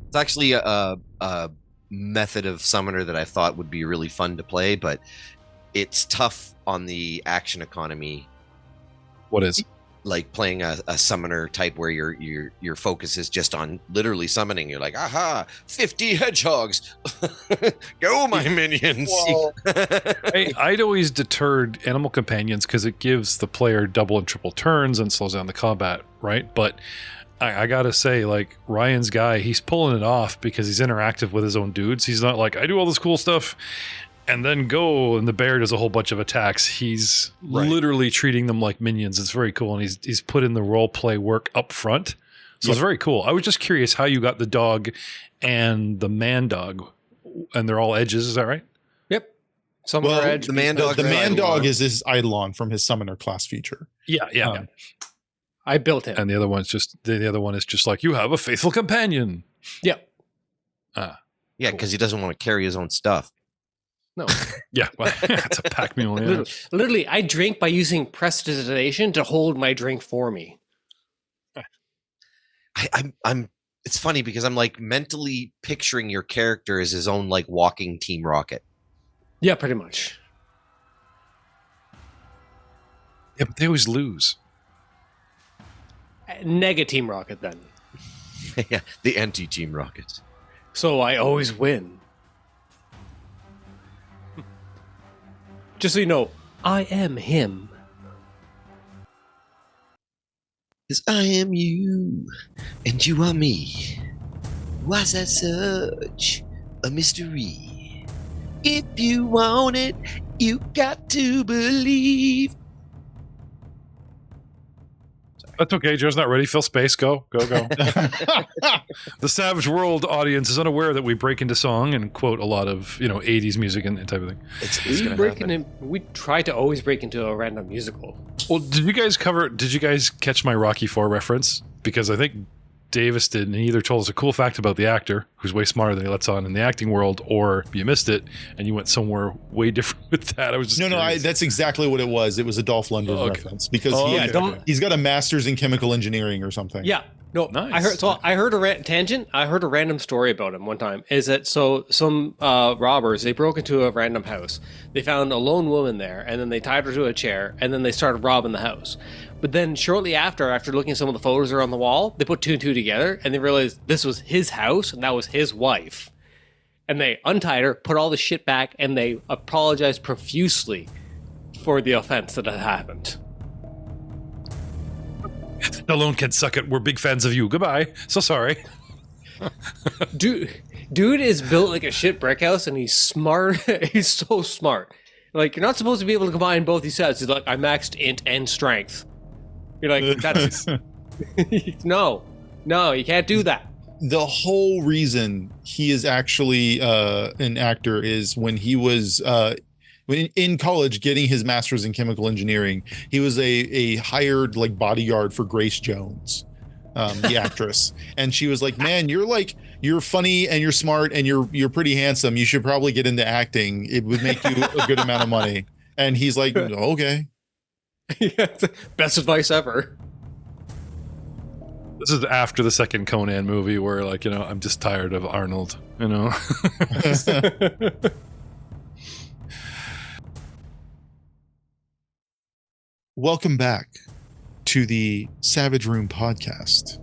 It's actually a method of summoner that I thought would be really fun to play, but it's tough on the action economy. What is? Like playing a summoner type where your focus is just on literally summoning. You're like, aha, 50 hedgehogs. Go, my minions. I'd always deterred animal companions because it gives the player double and triple turns and slows down the combat, right? But I gotta say, like, Ryan's guy, he's pulling it off because he's interactive with his own dudes. He's not like, I do all this cool stuff and then go, and the bear does a whole bunch of attacks. He's literally treating them like minions. It's very cool, and he's put in the role play work up front. So it's very cool. I was just curious how you got the dog and the man dog, and they're all edges. Is that right? Yep. Some are edge. The man dog. The man dog is his Eidolon from his summoner class feature. Yeah. I built him. And the other one's just the other one is just like, you have a faithful companion. Yep. Yeah, because he doesn't want to carry his own stuff. No. Yeah, well, it's a pack mule. Yeah. Literally, I drink by using prestidigitation to hold my drink for me. I'm. It's funny because I'm like mentally picturing your character as his own like walking Team Rocket. Yeah, pretty much. Yeah, but they always lose. Nega Team Rocket, then. Yeah, the anti-Team Rockets. So I always win. Just so you know, I am him. Because I am you, and you are me. Was that such a mystery? If you want it, you got to believe. That's okay. Joe's not ready. Fill space. Go. The Savage World audience is unaware that we break into song and quote a lot of 80s music and type of thing. We try to always break into a random musical. Well, did you guys catch my Rocky IV reference? Because I think Davis did, and he either told us a cool fact about the actor, who's way smarter than he lets on in the acting world, or you missed it and you went somewhere way different with that. I was just No, that's exactly what it was. It was a Dolph Lundgren reference because he's got a master's in chemical engineering or something. Yeah. No, nice. I heard a tangent. I heard a random story about him one time. Is that some robbers, they broke into a random house. They found a lone woman there, and then they tied her to a chair, and then they started robbing the house. But then shortly after looking at some of the photos that are on the wall, they put two and two together, and they realized this was his house, and that was his wife. And they untied her, put all the shit back, and they apologized profusely for the offense that had happened. The lone kid suck it. We're big fans of you. Goodbye. So sorry. Dude is built like a shit brick house, and he's smart. He's so smart. Like, you're not supposed to be able to combine both these sets. He's like, I maxed int and strength. You're like, that's no, you can't do that. The whole reason he is actually an actor is when he was in college getting his master's in chemical engineering, he was a hired like bodyguard for Grace Jones, the actress. And she was like, man, you're funny and you're smart and you're pretty handsome. You should probably get into acting. It would make you a good amount of money. And he's like, okay. Best advice ever. This is after the second Conan movie where I'm just tired of Arnold, Welcome back to the Savage Room podcast.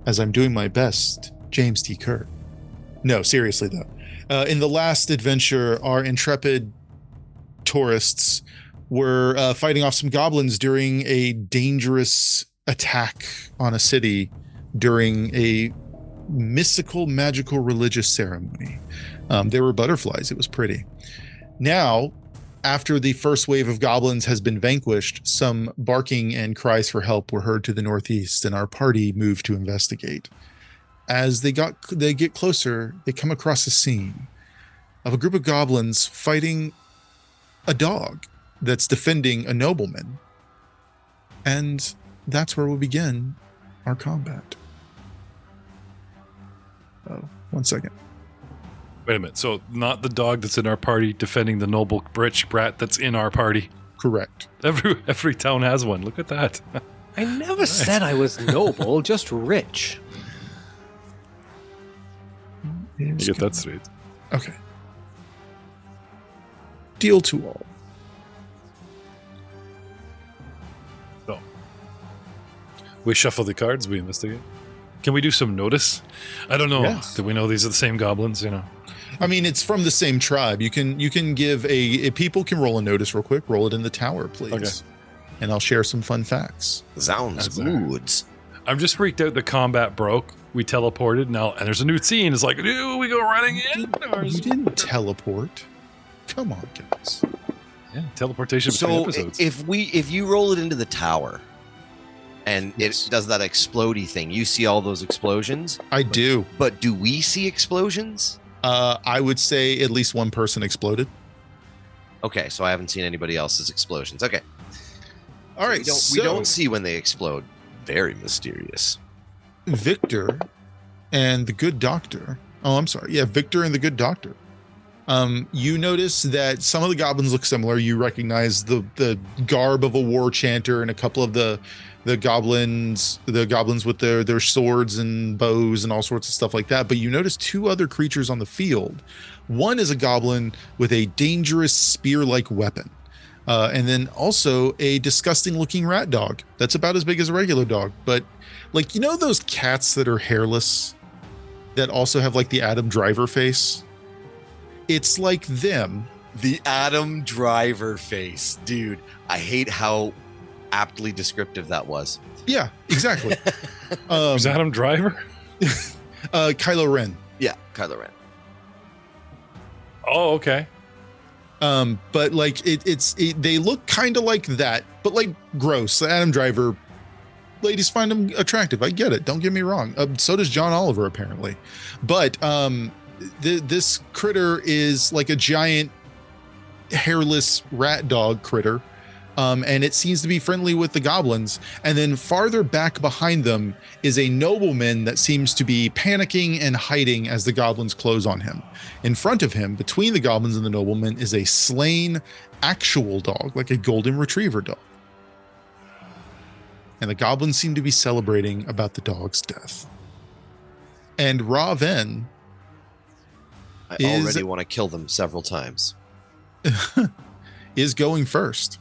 As I'm doing my best, James T. Kirk. No, seriously though. In the last adventure, our intrepid tourists were fighting off some goblins during a dangerous attack on a city during a mystical, magical, religious ceremony. There were butterflies. It was pretty. Now, after the first wave of goblins has been vanquished, some barking and cries for help were heard to the northeast, and our party moved to investigate. As they get closer, they come across a scene of a group of goblins fighting a dog that's defending a nobleman. And that's where we'll begin our combat. Oh, 1 second. Wait a minute. So not the dog that's in our party defending the noble rich brat that's in our party. Correct. Every town has one. Look at that. I never said I was noble, just rich. You get that straight. Okay. Deal to all. So, we shuffle the cards, we investigate. Can we do some notice? I don't know. Yes. Do we know these are the same goblins, I mean, it's from the same tribe. You can give if people can roll a notice real quick. Roll it in the tower, please. Okay. And I'll share some fun facts. Sounds That's good. I'm just freaked out the combat broke. We teleported now, and there's a new scene. It's like, do we go running in? You didn't teleport. Come on, guys. Yeah, teleportation between So episodes. if you roll it into the tower, and Yes. it does that explodey thing, you see all those explosions. I do. But do we see explosions? I would say at least one person exploded. Okay, so I haven't seen anybody else's explosions. Okay, All right. we don't see when they explode. Very mysterious. Victor and the good doctor. Oh, I'm sorry. Yeah, Victor and the good doctor. You notice that some of the goblins look similar. You recognize the garb of a war chanter and a couple of the goblins with their swords and bows and all sorts of stuff like that. But you notice two other creatures on the field. One is a goblin with a dangerous spear-like weapon. And then also a disgusting looking rat dog that's about as big as a regular dog. But like, those cats that are hairless that also have like the Adam Driver face? It's like them. The Adam Driver face, dude. I hate how aptly descriptive that was. Yeah, exactly. Is Adam Driver? Kylo Ren. Yeah, Kylo Ren. Oh, okay. But like they look kind of like that, but like gross. Adam Driver, ladies find him attractive. I get it. Don't get me wrong. So does John Oliver apparently. But this critter is like a giant hairless rat dog critter. And it seems to be friendly with the goblins. And then farther back behind them is a nobleman that seems to be panicking and hiding as the goblins close on him. In front of him, between the goblins and the nobleman, is a slain actual dog, like a golden retriever dog. And the goblins seem to be celebrating about the dog's death. And Raven I already want to kill them several times. is going first.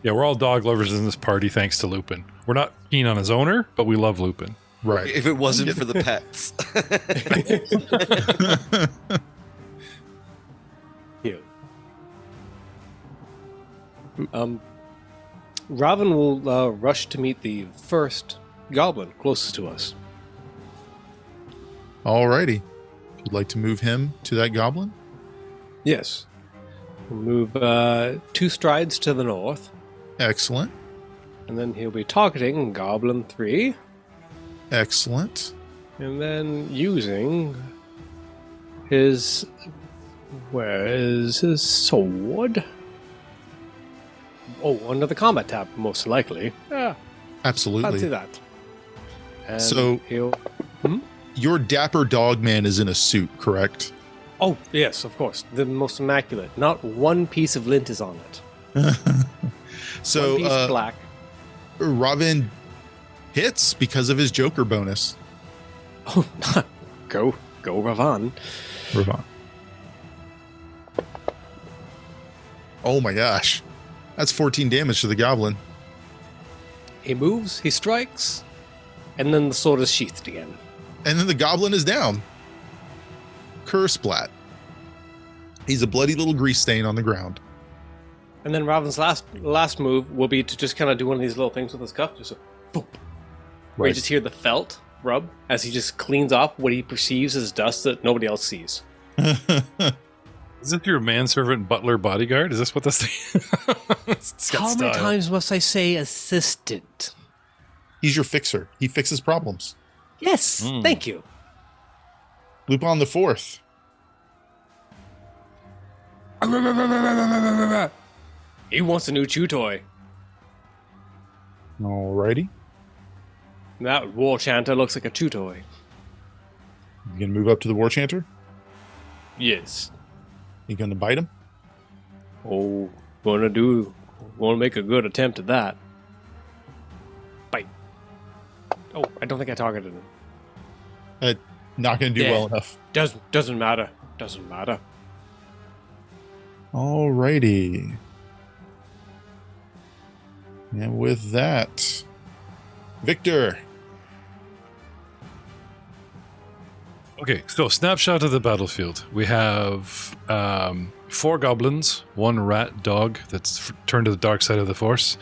Yeah, we're all dog lovers in this party thanks to Lupin. We're not keen on his owner, but we love Lupin. Right. If it wasn't for the pets. Cute. Raven will rush to meet the first goblin closest to us. Alrighty. If you'd like to move him to that goblin. Yes. We'll move 2 strides to the north, Excellent. and then he'll be targeting Goblin 3, Excellent. and then using his... Where is his sword? Oh, under the combat tab, most likely. Yeah, Absolutely. fancy that. And So- he'll... Your dapper dog man is in a suit, correct? Oh, yes, of course. The most immaculate. Not one piece of lint is on it. So One piece black. Raven hits because of his Joker bonus. Oh, go Ravan. Raven. Oh my gosh. That's 14 damage to the goblin. He moves, he strikes, and then the sword is sheathed again. And then the goblin is down. Curse splat. He's a bloody little grease stain on the ground. And then Raven's last move will be to just kind of do one of these little things with his cuff, just a boop. Where you just hear the felt rub as he just cleans off what he perceives as dust that nobody else sees. Is this your manservant, butler, bodyguard? Is this what this thing is? How many times must I say assistant? He's your fixer. He fixes problems. Yes, thank you. Lupin the Fourth. He wants a new chew toy. Alrighty. That war chanter looks like a chew toy. You gonna move up to the war chanter? Yes. You gonna bite him? Oh, wanna make a good attempt at that. Bite. Oh, I don't think I targeted him. Not going to do well enough. Doesn't matter. Doesn't matter. Alrighty. And with that, Victor. Okay, so snapshot of the battlefield. We have 4 goblins, 1 rat dog that's turned to the dark side of the force.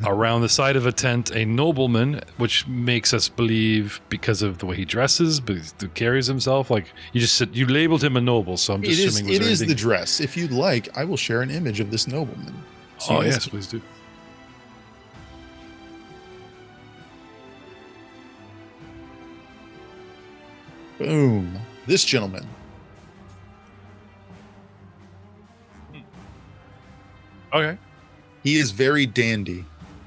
Around the side of a tent, a nobleman, which makes us believe because of the way he dresses, because he carries himself. Like you labeled him a noble, so I'm just assuming it is the dress. If you'd like, I will share an image of this nobleman. So yes, please do. Boom. This gentleman. Okay. He is very dandy.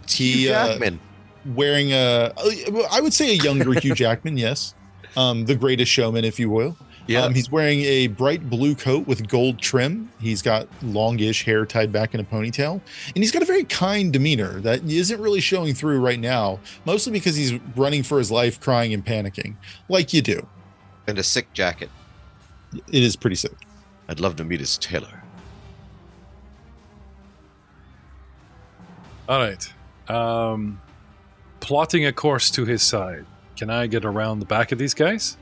Hugh Jackman. Wearing I would say a younger Hugh Jackman, yes. The greatest showman, if you will. Yeah. He's wearing a bright blue coat with gold trim. He's got longish hair tied back in a ponytail. And he's got a very kind demeanor that isn't really showing through right now, mostly because he's running for his life, crying and panicking, like you do. And a sick jacket. It is pretty sick. I'd love to meet his tailor. All right. Plotting a course to his side. Can I get around the back of these guys?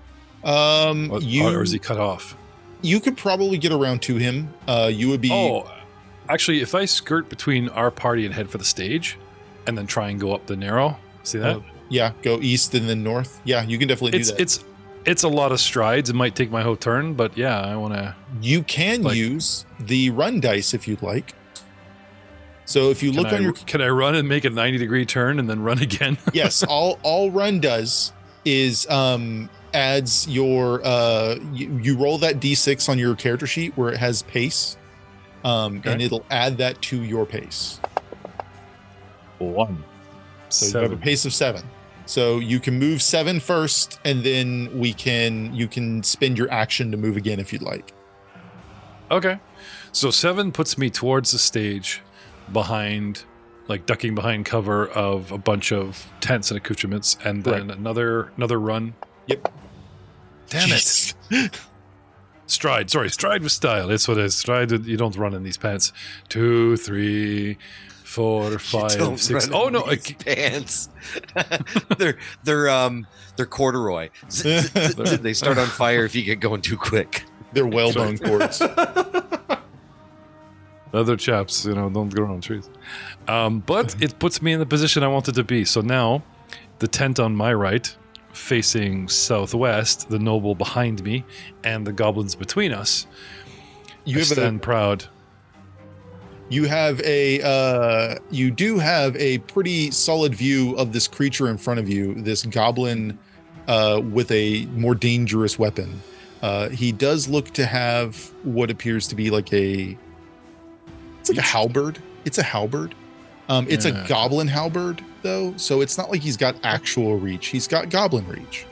Or is he cut off? You could probably get around to him. You would be... Oh, actually, if I skirt between our party and head for the stage, and then try and go up the narrow, see that? Yeah, go east and then north. Yeah, you can definitely do that. It's a lot of strides. It might take my whole turn, but yeah, I want to... You can use the run dice if you'd like. So if you look on your... Can I run and make a 90-degree turn and then run again? Yes, all run does is adds your... you roll that d6 on your character sheet where it has pace, and it'll add that to your pace. 1. So you have a pace of 7. So you can move 7 first, and then you can spend your action to move again if you'd like. Okay. So 7 puts me towards the stage behind, like ducking behind cover of a bunch of tents and accoutrements, and then another run. Yep. Damn it. Stride with style. That's what it is. Stride, you don't run in these pants. 2, 3, 4, 5, 6. Oh no, pants. they're corduroy. They start on fire if you get going too quick. They're whalebone cords. Other chaps, don't grow on trees. But it puts me in the position I wanted to be. So now, the tent on my right, facing southwest, the noble behind me, and the goblins between us. I stand proud. You do have a pretty solid view of this creature in front of you, this goblin with a more dangerous weapon. He does look to have what appears to be it's like a halberd. It's a halberd. It's a goblin halberd, though, so it's not like he's got actual reach. He's got goblin reach.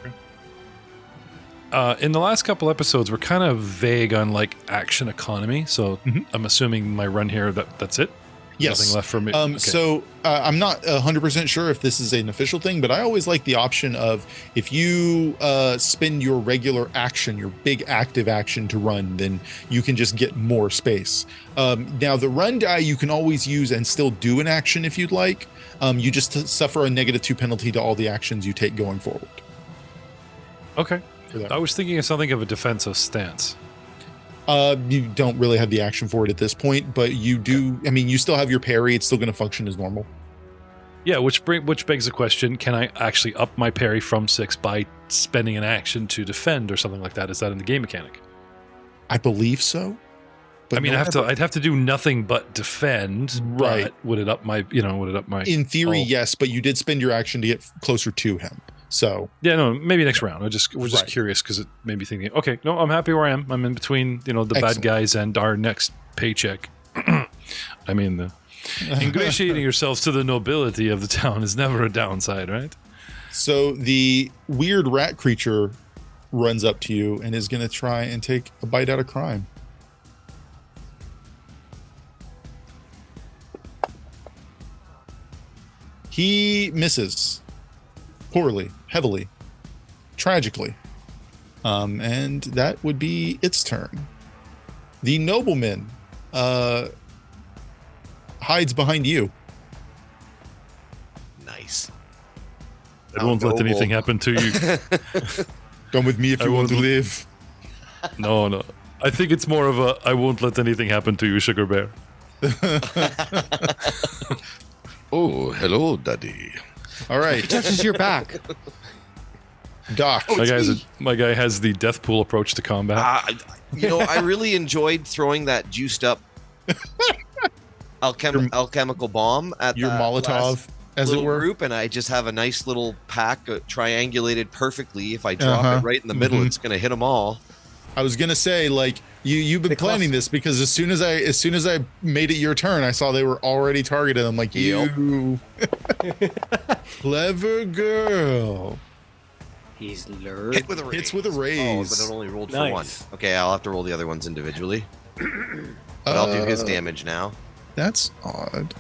In the last couple episodes, we're kind of vague on action economy, so I'm assuming my run here that's it. Yes. Nothing left for me. Okay. So I'm not 100% sure if this is an official thing, but I always like the option of if you spend your regular action, your big active action to run, then you can just get more space. Now, the run die you can always use and still do an action if you'd like. You just suffer a -2 penalty to all the actions you take going forward. Okay. I was thinking of something of a defensive stance. You don't really have the action for it at this point, but you do. I mean, you still have your parry. It's still going to function as normal. Yeah, which begs the question: can I actually up my parry from 6 by spending an action to defend or something like that? Is that in the game mechanic? I believe so. But I mean, I'd have to do nothing but defend. Right? But would it up my? Would it up my? In theory, yes, but you did spend your action to get closer to him. So yeah, no, maybe next round. We're just curious because it made me thinking. Okay, no, I'm happy where I am. I'm in between, the Excellent. bad guys and our next paycheck. I mean, ingratiating yourselves to the nobility of the town is never a downside, right? So the weird rat creature runs up to you and is going to try and take a bite out of crime. He misses. Poorly, heavily, tragically. And that would be its turn. The nobleman hides behind you. Nice. I won't let anything happen to you. Come with me if you want to live. No. I think it's more of a I won't let anything happen to you, Sugar Bear. Oh, hello, Daddy. All right. Touches your back. Doc. My guy has the death pool approach to combat. I really enjoyed throwing that juiced up alchemical bomb at your Molotov, as it were. Group, and I just have a nice little pack triangulated perfectly. If I drop it right in the middle, it's going to hit them all. I was gonna say, like, you've been planning this, because as soon as I made it your turn, I saw they were already targeted. I'm like, you clever girl. He's lured. Hits with a raise. Oh, but it only rolled for one. Okay, I'll have to roll the other ones individually. But I'll do his damage now. That's odd.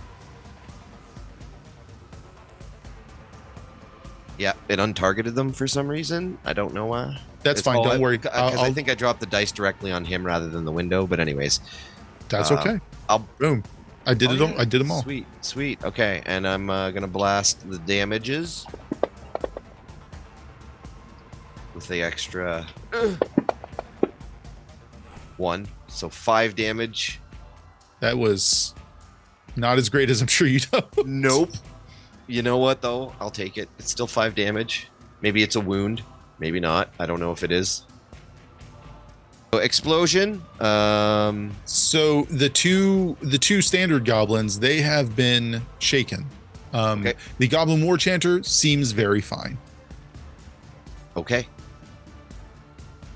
Yeah, it untargeted them for some reason. I don't know why. That's fine. Don't worry. Because I think I dropped the dice directly on him rather than the window. But anyways, that's okay. Boom. I did it. I did them all. Sweet. Okay, and I'm gonna blast the damages with the extra 1, so 5 damage. That was not as great as I'm sure you know. Nope. You know what though? I'll take it. It's still 5 damage. Maybe it's a wound. Maybe not. I don't know if it is. So explosion. So the two standard goblins, they have been shaken. Okay. The Goblin War Chanter seems very fine. Okay.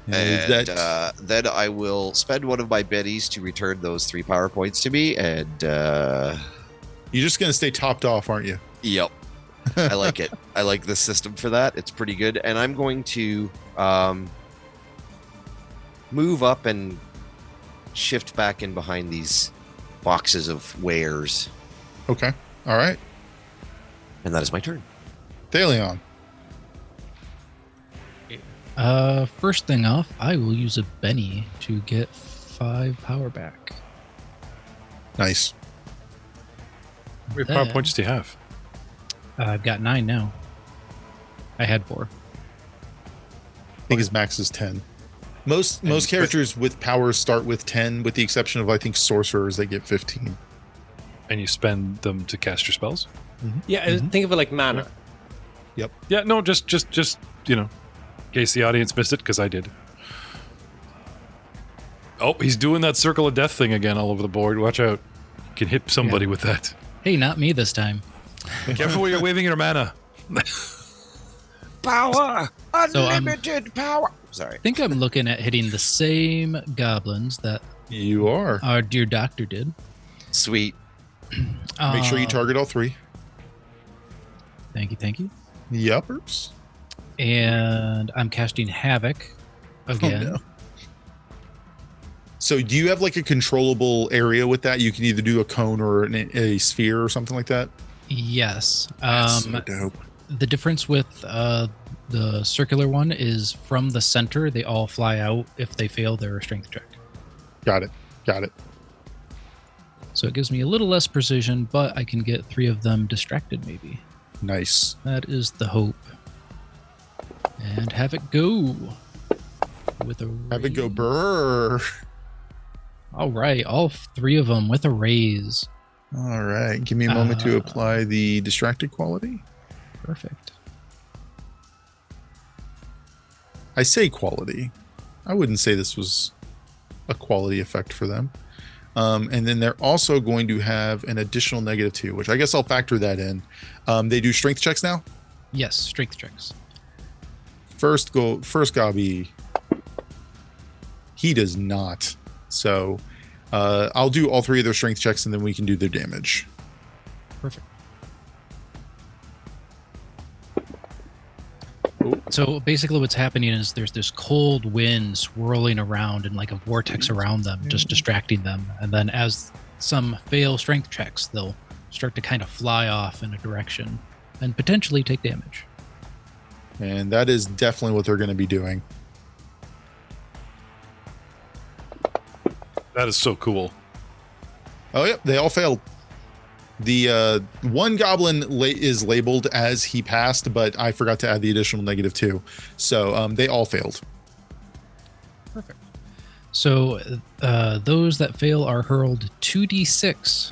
And then I will spend one of my betties to return those 3 power points to me, and you're just gonna stay topped off, aren't you? Yep. I like it. I like the system for that. It's pretty good. And I'm going to move up and shift back in behind these boxes of wares. Okay. All right. And that is my turn. Thalion. First thing off, I will use a Benny to get 5 power back. Nice. How many power points do you have? I've got 9 now. I had 4. I think his max is 10. Most characters with powers start with 10, with the exception of, I think, sorcerers, they get 15. And you spend them to cast your spells? Mm-hmm. Yeah, think of it like mana. Yep. Yeah, no, just in case the audience missed it, because I did. Oh, he's doing that circle of death thing again all over the board. Watch out. You can hit somebody with that. Hey, not me this time. Careful where you're waving your mana. Power! Unlimited power! Sorry. I think I'm looking at hitting the same goblins that you are. Our dear doctor did. Sweet. Make sure you target all 3. Thank you. Yuppers. And I'm casting Havoc again. Oh, no. So do you have like a controllable area with that? You can either do a cone or a sphere or something like that? Yes. That's so dope. The difference with the circular one is from the center, they all fly out. If they fail, they're a strength check. Got it. So it gives me a little less precision, but I can get 3 of them distracted maybe. Nice. That is the hope. And have it go. With a raise. Have it go brrr. All right, all 3 of them with a raise. All right, give me a moment to apply the distracted quality. Perfect. I say quality. I wouldn't say this was a quality effect for them. And then they're also going to have an additional -2, which I guess I'll factor that in. They do strength checks now? Yes, strength checks. First Gobby. He does not. So I'll do all 3 of their strength checks, and then we can do their damage. Perfect. So basically what's happening is there's this cold wind swirling around and like a vortex around them, just distracting them. And then as some fail strength checks, they'll start to kind of fly off in a direction and potentially take damage. And that is definitely what they're going to be doing. That is so cool. Oh, yep, they all failed. The one goblin is labeled as he passed, but I forgot to add the additional -2. So they all failed. Perfect. So those that fail are hurled 2d6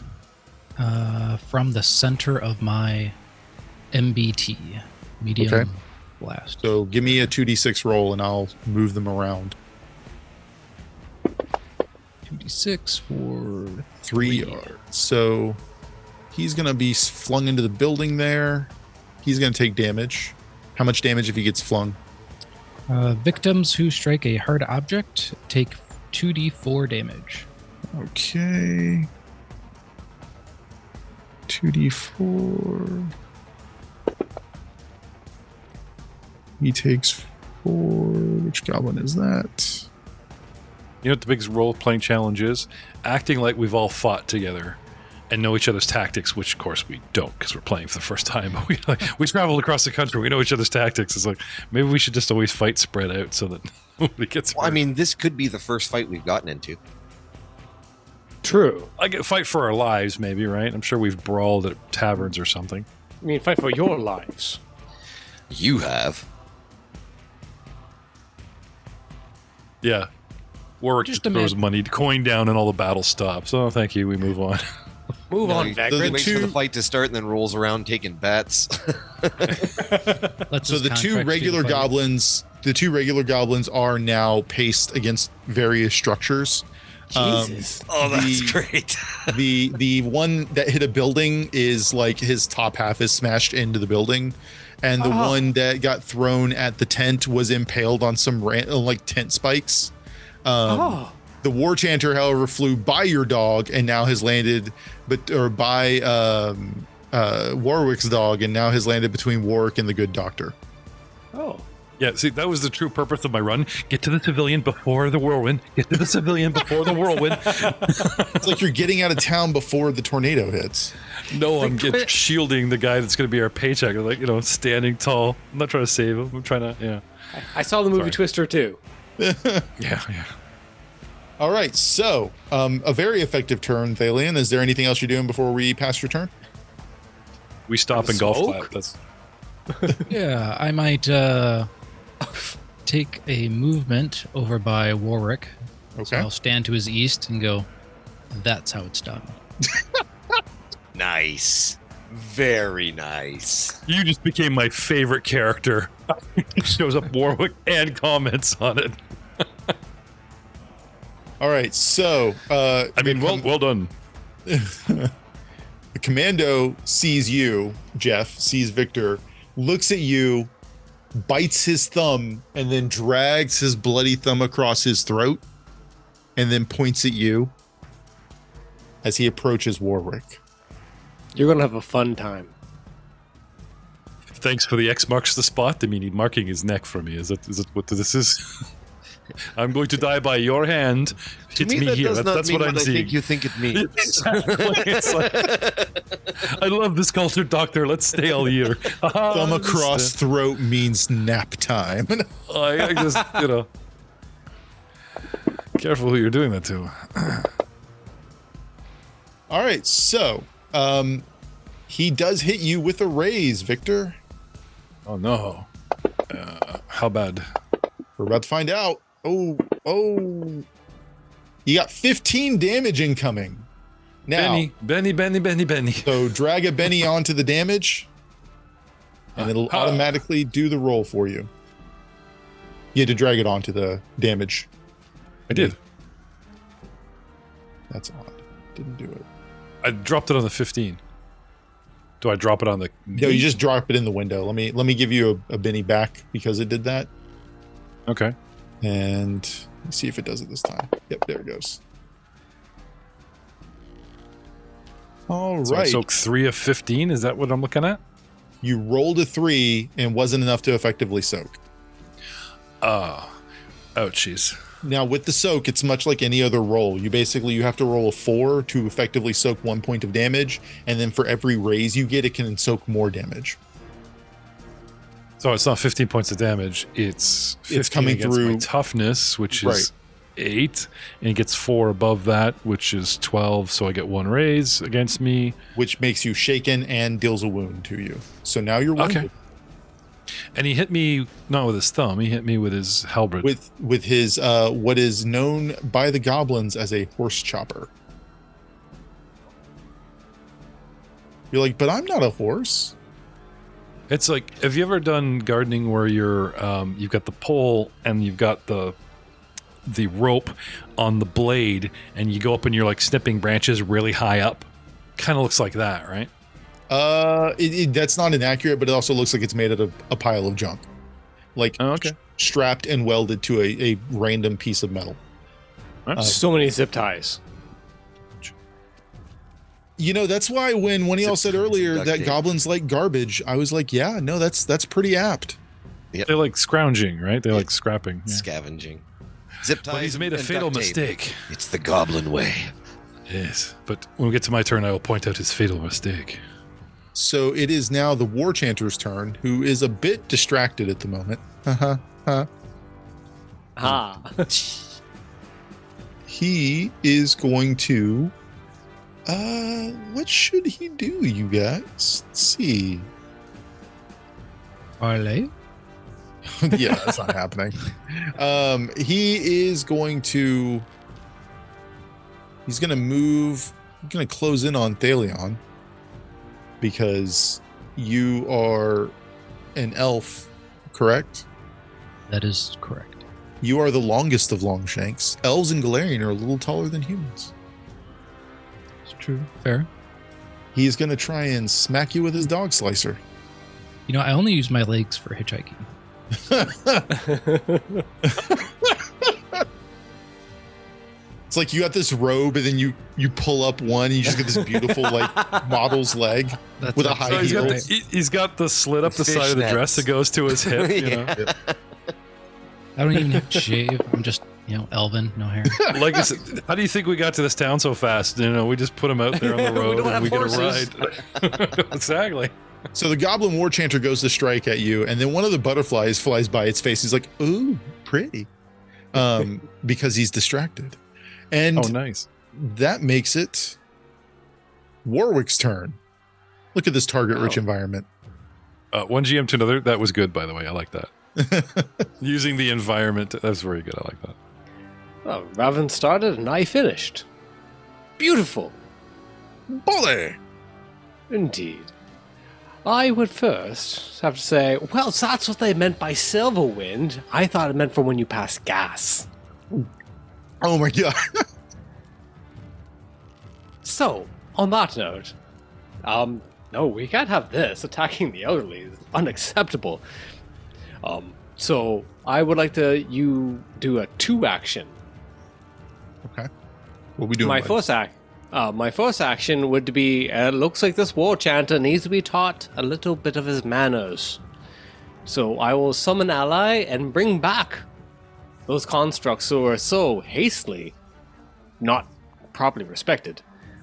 from the center of my MBT, medium blast. So give me a 2d6 roll and I'll move them around. 2d6 for 3 yards. So he's going to be flung into the building there. He's going to take damage. How much damage if he gets flung? Victims who strike a hard object take 2d4 damage. Okay. 2d4. He takes 4. Which goblin is that? You know what the biggest role-playing challenge is? Acting like we've all fought together and know each other's tactics, which, of course, we don't because we're playing for the first time. But we traveled across the country. We know each other's tactics. It's like, maybe we should just always fight spread out so that nobody gets hurt. Well, I mean, this could be the first fight we've gotten into. True. I get fight for our lives, maybe, right? I'm sure we've brawled at taverns or something. I mean, fight for your lives. You have. Yeah. Warwick just throws money, coin down, and all the battle stops. Oh, thank you. We move on. Move on, He Vagrid. waits for the fight to start and then rolls around taking bets. So the two regular goblins are now paced against various structures. Jesus. Oh, that's great. The one that hit a building is like his top half is smashed into the building, and the one that got thrown at the tent was impaled on some like tent spikes. The war chanter, however, flew by your dog and now has landed, by Warwick's dog and now has landed between Warwick and the good doctor. Oh. Yeah, see, that was the true purpose of my run. Get to the civilian before the whirlwind. Get to the civilian before the whirlwind. It's like you're getting out of town before the tornado hits. No, I'm shielding the guy that's going to be our paycheck. Like, standing tall. I'm not trying to save him. I'm trying to, yeah. I saw the movie Twister too. Yeah. All right, so a very effective turn, Thalian. Is there anything else you're doing before we pass your turn? We stop and golf clap. That's... Yeah, I might take a movement over by Warwick. Okay. So I'll stand to his east and go, that's how it's done. Nice. Very nice. You just became my favorite character. Shows up Warwick and comments on it. All right, so well done. The commando sees you, Jeff, sees Victor, looks at you, bites his thumb, and then drags his bloody thumb across his throat, and then points at you as he approaches Warwick. You're going to have a fun time. Thanks for the X marks the spot. I mean, he's marking his neck for me. Is that what this is? I'm going to die by your hand. To me, me here. That's what I'm seeing. I think you think it means. Exactly. It's like, I love this cultured doctor. Let's stay all year. Thumb across throat means nap time. I just, careful who you're doing that to. All right, so he does hit you with a raise, Victor. Oh no! How bad? We're about to find out. Oh! You got 15 damage incoming. Now, Benny. So drag a Benny onto the damage, and it'll automatically do the roll for you. You had to drag it onto the damage. I did. That's odd. Didn't do it. I dropped it on the 15. Do I drop it on the... No, you just drop it in the window. Let me give you a Benny back because it did that. Okay. And let's see if it does it this time. Yep, there it goes. All So I right. soak 3 of 15. Is that what I'm looking at? You rolled a 3 and wasn't enough to effectively soak. Ouchies. Now with the soak, it's much like any other roll. You have to roll a 4 to effectively soak 1 point of damage, and then for every raise you get, it can soak more damage. So it's not 15 points of damage. It's 15 coming against through my toughness, which is 8, and he gets 4 above that, which is 12. So I get 1 raise against me, which makes you shaken and deals a wound to you. So now you're wounded. Okay. And he hit me not with his thumb; he hit me with his halberd. With his what is known by the goblins as a horse chopper. You're like, but I'm not a horse. It's like, have you ever done gardening where you've got the pole and you've got the rope on the blade, and you go up and you're like snipping branches really high up? Kind of looks like that, right? That's not inaccurate, but it also looks like it's made out of a pile of junk, like strapped and welded to a random piece of metal. So many zip ties. You know, that's why when one of y'all said earlier that goblins like garbage, I was like, yeah, no, that's pretty apt. Yep. They like scrounging, right? They like scrapping, scavenging. Zip ties. But he's made a fatal mistake. It's the goblin way. Yes, but when we get to my turn, I will point out his fatal mistake. So it is now the War Chanter's turn, who is a bit distracted at the moment. He is going to... what should he do, you guys? Let's see. Parlay? Yeah, that's not happening. He is going to... He's going to move... I'm going to close in on Thalion, because you are an elf, correct? That is correct. You are the longest of Longshanks. Elves and Galarian are a little taller than humans. It's true. Fair. He's going to try and smack you with his dog slicer. You know, I only use my legs for hitchhiking. It's like you got this robe, and then you pull up one, and you just get this beautiful like model's leg with a high heel. He's got the slit up the side of the dress that goes to his hip. You know? I don't even have to shave. I'm just, elven, no hair. Like I said, how do you think we got to this town so fast? We just put him out there on the road and we get a ride. Exactly. So the Goblin War Chanter goes to strike at you, and then one of the butterflies flies by its face. He's like, "Ooh, pretty," because he's distracted. And nice. That makes it Warwick's turn. Look at this target-rich environment. One GM to another. That was good, by the way. I like that. Using the environment. That's very good. I like that. Well, Raven started and I finished. Beautiful. Bully. Indeed. I would first have to say, well, that's what they meant by Silverwind. I thought it meant for when you pass gas. Oh my god. So, on that note, no, we can't have this. Attacking the elderly is unacceptable. So I would like you do a 2 action. Okay. What we doing? My first action would be, it looks like this War Chanter needs to be taught a little bit of his manners. So I will summon ally and bring back those constructs who are so hastily not properly respected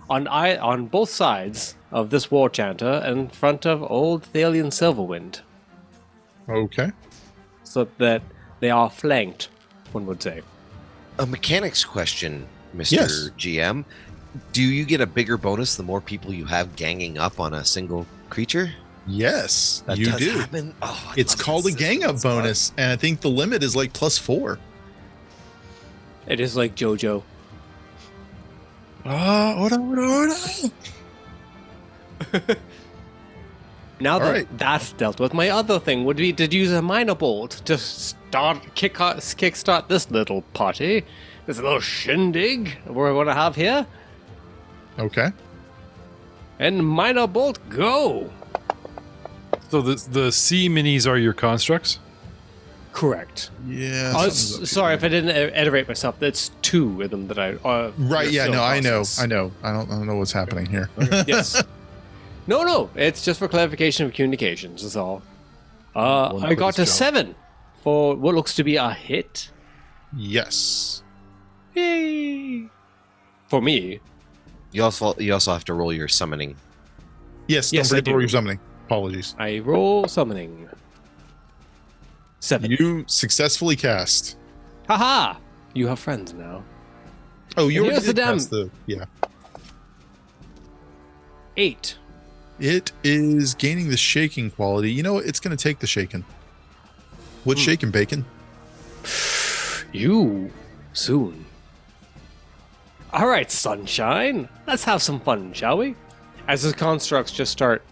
on both sides of this War Chanter in front of old Thalion Silverwind. Okay. So that they are flanked, one would say. A mechanics question, Mr. Yes. GM. Do you get a bigger bonus the more people you have ganging up on a single creature? Yes, That you does do. happen? Oh, It's called a gang up bonus, and I think the limit is like +4. It is like JoJo. Order. Now that right. that's dealt with, my other thing would be to use a minor bolt to kickstart this little party, this little shindig we're going to have here. Okay. And minor bolt, go! So the C minis are your constructs? Correct. Yeah. Sorry if I didn't iterate myself. That's 2 of them that I... Right, yeah, no, I know. process. I don't know what's happening here. Yes. No, it's just for clarification of communications, that's all. I got to 7 for what looks to be a hit. Yes. Yay! For me. You also have to roll your summoning. Yes, Yes, don't I forget to roll do. your summoning. Apologies. I roll summoning. 7. You successfully cast. Haha! You have friends now. Oh, you And already here's the did damn- cast the... Yeah. 8. It is gaining the shaking quality. You know what? It's going to take the shaken. What's shaken, Bacon? You soon. All right, sunshine. Let's have some fun, shall we? As the constructs just start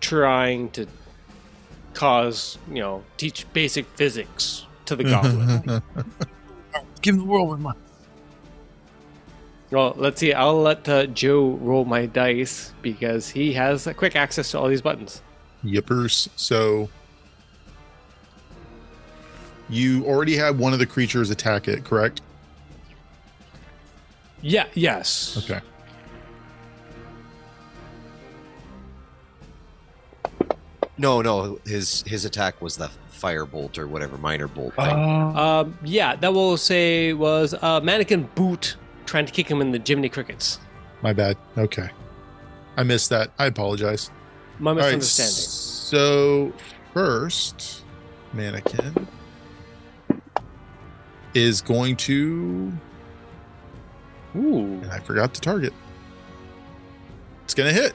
trying to teach basic physics to the goblin. Give him the whirlwind. Well, let's see. I'll let Joe roll my dice because he has quick access to all these buttons. Yippers. So you already had one of the creatures attack it, correct? Yeah. Yes. Okay. No. His attack was the firebolt or whatever minor bolt thing. Yeah. That will say was mannequin boot trying to kick him in the Jiminy Crickets. My bad. Okay. I missed that. I apologize. My All right. misunderstanding. So first, mannequin is going to... Ooh. And I forgot to target. It's going to hit.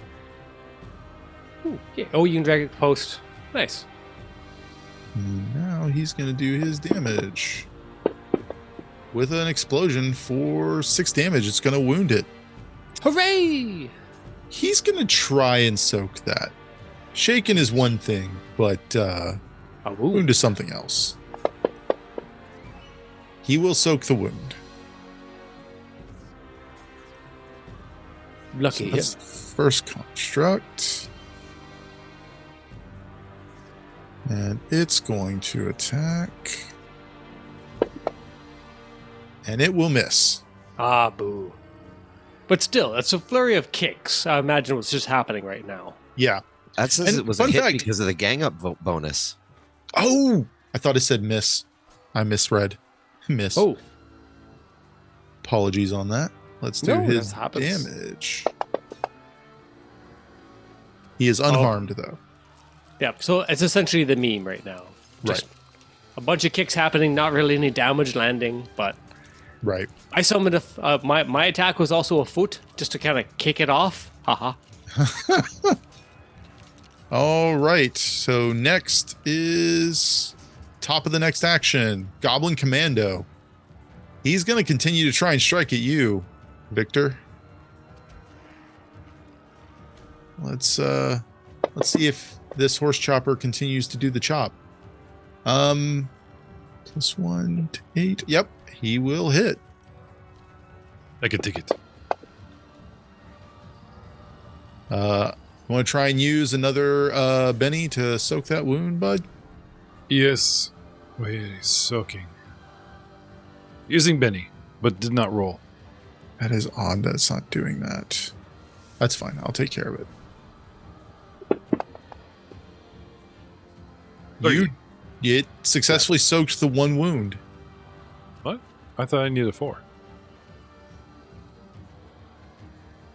Ooh. Yeah. Oh, you can drag it post. Nice. Now he's going to do his damage. With an explosion for 6 damage. It's going to wound it. Hooray! He's going to try and soak that. Shaken is one thing, but A wound. wound is something else. He will soak the wound. Lucky. That's the first construct. And it's going to attack. And it will miss. Ah, boo. But still, it's a flurry of kicks. I imagine what's just happening right now. Yeah. That says And it was a fun hit fact- because of the gang up bonus. Oh! I thought it said miss. I misread. Miss. Oh, Apologies on that. Let's do No, his that happens. damage. He is unharmed, though. yeah. So it's essentially the meme right now. Just Right. a bunch of kicks happening, not really any damage landing, but Right. I summoned my attack was also a foot just to kind of kick it off. Haha. All right. So next is top of the next action. Goblin Commando. He's going to continue to try and strike at you, Victor. Let's see if this horse chopper continues to do the chop. +1 to 8. Yep, he will hit. I can take it. You want to try and use another Benny to soak that wound, bud? Yes. Wait, he's soaking. Using Benny, but did not roll. That is odd that it's not doing that. That's fine. I'll take care of it. It successfully soaked the one wound. What? I thought I needed 4.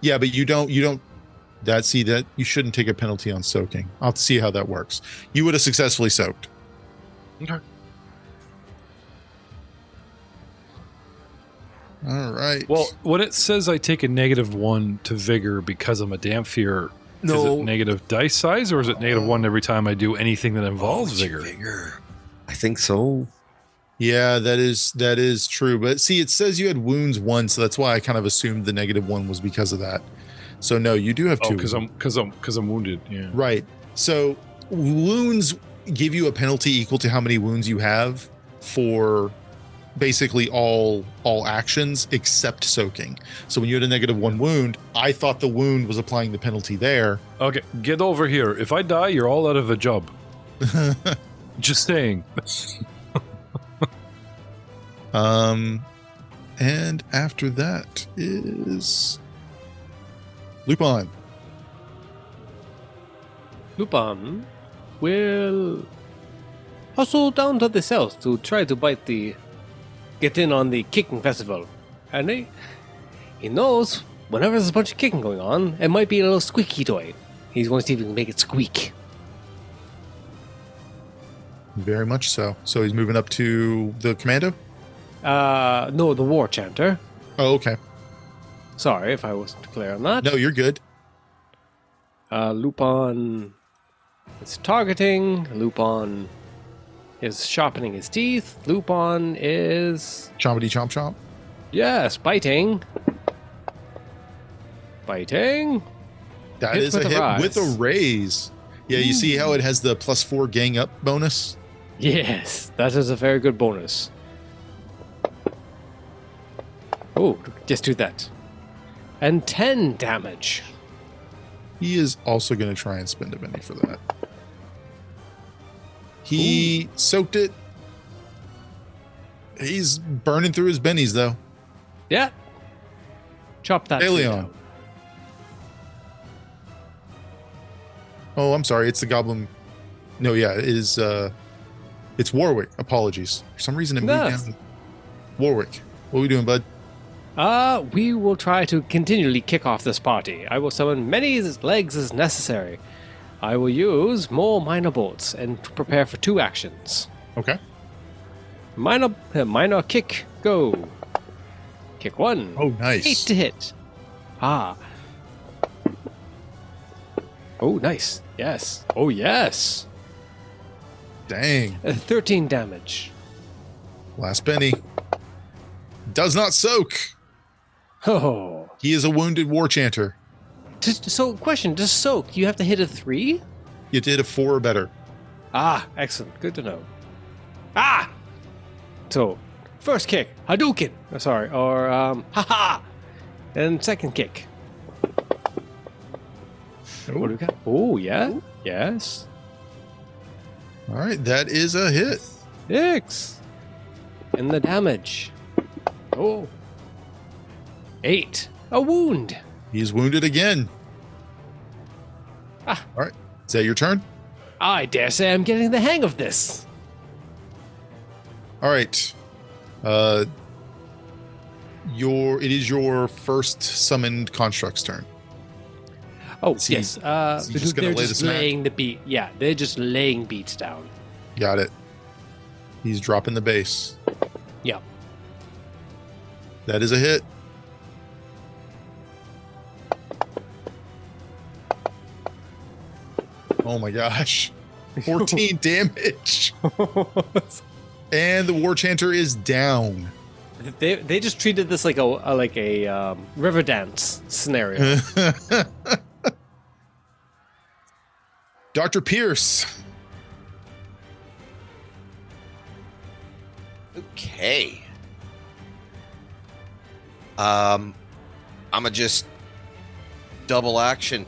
Yeah, but you don't that you shouldn't take a penalty on soaking. I'll have to see how that works. You would have successfully soaked. Okay. All right. Well, when it says I take a -1 to vigor because I'm a Dhampir, is No. it negative dice size or is it -1 every time I do anything that involves vigor? I think so. Yeah, that is true. But see, it says you had wounds 1, so that's why I kind of assumed the -1 was because of that. So no, you do have 2. Oh, because I'm wounded. Yeah. Right. So wounds give you a penalty equal to how many wounds you have for basically all actions except soaking. So when you had a -1 wound, I thought the wound was applying the penalty there. Okay, get over here. If I die, you're all out of a job. Just saying. And after that is Lupin. Lupin will hustle down to the south to try to get in on the kicking festival. And he knows whenever there's a bunch of kicking going on, it might be a little squeaky toy. He's going to see if he can make it squeak. Very much so. So he's moving up to the commando? No, the War Chanter. Oh, okay. Sorry if I wasn't clear on that. No, you're good. Lupin is targeting. Lupin is sharpening his teeth. Lupin is... Chompity chomp chomp. Yes, biting. Biting. That Hit is with a a hit rise. with a raise. Yeah, you see how it has the +4 gang up bonus? Yes, that is a very good bonus. Oh, just do that. And 10 damage. He is also going to try and spend a penny for that. He soaked it. He's burning through his bennies, though. Yeah. Chop that tree Leon. down. Oh, I'm sorry. It's the goblin. No, yeah, it is. It's Warwick. Apologies. For some reason, it moved No. down. Warwick, what are we doing, bud? We will try to continually kick off this party. I will summon many legs as necessary. I will use more minor bolts and prepare for 2 actions. Okay. Minor kick, go. Kick 1. Oh, nice. 8 to hit. Ah. Oh, nice. Yes. Oh, yes. Dang. 13 damage. Last penny. Does not soak. Oh. He is a wounded war chanter. So, question, does soak, you have to hit a 3? You did a 4 or better. Ah, excellent. Good to know. Ah! So, first kick, Hadouken. Oh, sorry, or, haha! And second kick. What do we got? Oh, yeah? Yes. All right, that is a hit. 6. And the damage. Oh. 8. A wound. He's wounded again. Ah. All right, is that your turn? I dare say I'm getting the hang of this. All right. It is your first summoned construct's turn. Oh, Is he- yes. is he just gonna They're lay just the smack? laying the beat. Yeah, they're just laying beats down. Got it. He's dropping the base. Yeah. That is a hit. Oh my gosh. 14 damage. And the war chanter is down. They just treated this like a river dance scenario. Dr. Pierce. Okay. I'm a just double action.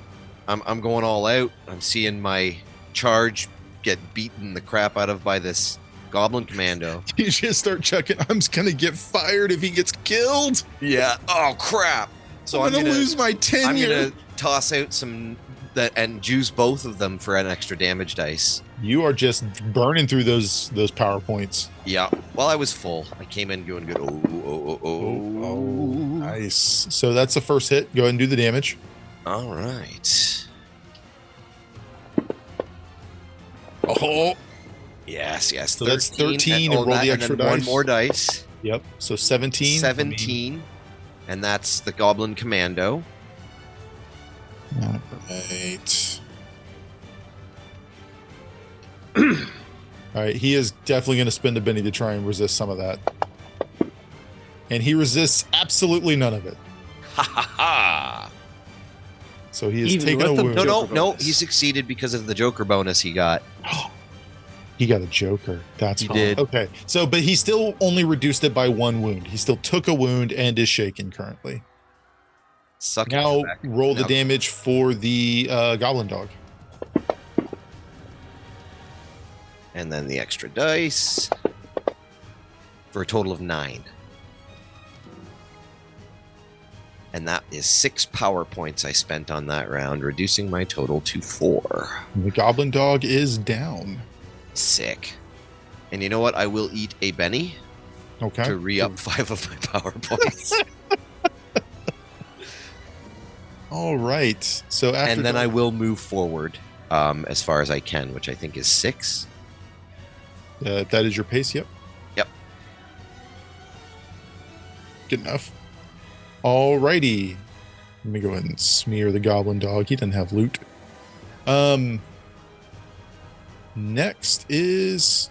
I'm going all out. I'm seeing my charge get beaten the crap out of by this goblin commando. You just start chucking. I'm just going to get fired if he gets killed. Yeah. Oh crap. So I'm going to lose my tenure. I'm gonna toss out some that and use both of them for an extra damage dice. You are just burning through those PowerPoints. Yeah. Well, I was full. I came in going good. Oh. Nice. So that's the first hit. Go ahead and do the damage. All right. Oh. Yes. So that's 13 and roll the extra then one dice. more dice. Yep. So 17. 17. And that's the goblin commando. All right. All right. He is definitely going to spend a Benny to try and resist some of that. And he resists absolutely none of it. Ha ha ha. So he is Even taking a with the wound. Joker No. bonus. He succeeded because of the Joker bonus he got. He got a Joker. That's He fine. did. Okay. So, but he still only reduced it by 1 wound. He still took a wound and is shaken currently. Suck it Now back. roll the Now- damage for the goblin dog. And then the extra dice. For a total of 9. And that is 6 power points I spent on that round, reducing my total to 4. The goblin dog is down. Sick. And you know what? I will eat a Benny Okay. to re-up 5 of my power points. All right. So after And then I will move forward as far as I can, which I think is 6. that is your pace. Yep. Yep. Good enough. Alrighty. Let me go ahead and smear the goblin dog. He doesn't have loot. Next is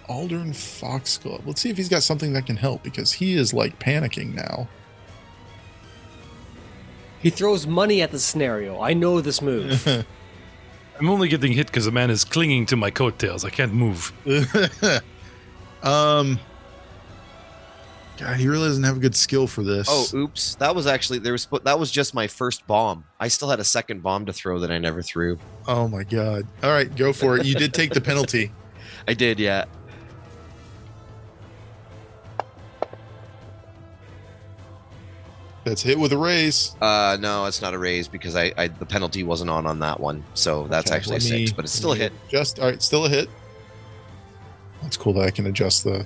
Aldern Foxglove. Let's see if he's got something that can help, because he is like panicking now. He throws money at the scenario. I know this move. I'm only getting hit because the man is clinging to my coattails. I can't move. God, he really doesn't have a good skill for this. Oh, oops. That was actually that was just my first bomb. I still had a second bomb to throw that I never threw. Oh my God. All right, go for it. You did take the penalty. I did, yeah. That's hit with a raise. No, it's not a raise because I the penalty wasn't on that one. So that's Okay, actually a let me- 6, but it's still a hit. Just all right, still a hit. That's cool that I can adjust the.